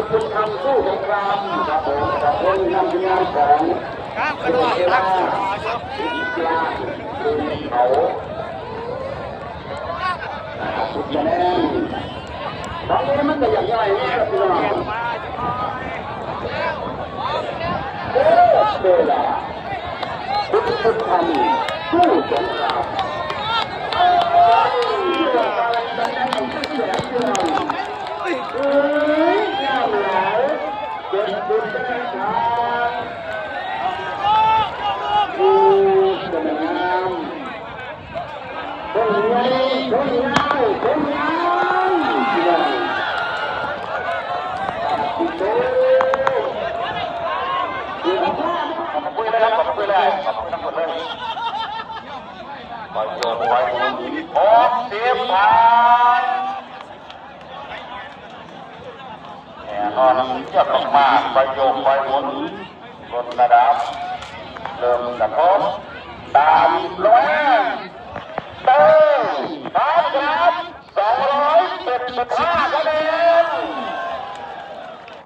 คุณทำสู้สงครามครับผมกับคนนำงานของคุณเอลาอีกลาคุณเขาสุดแน่ตอนนี้มันจะอย่างไรนี่ครับพี่น้องเวลาคุณทำสู้สงครามคุยเลยขอบคุณทั้งหมดเลยปล่อยโยนปล่อยหมุนออกเสียผ่านแน่นอนเจ้าต้องมาปล่อยโยนปล่อยหมุนบนระดับเริ่มกระทบตามลงเติมครับ275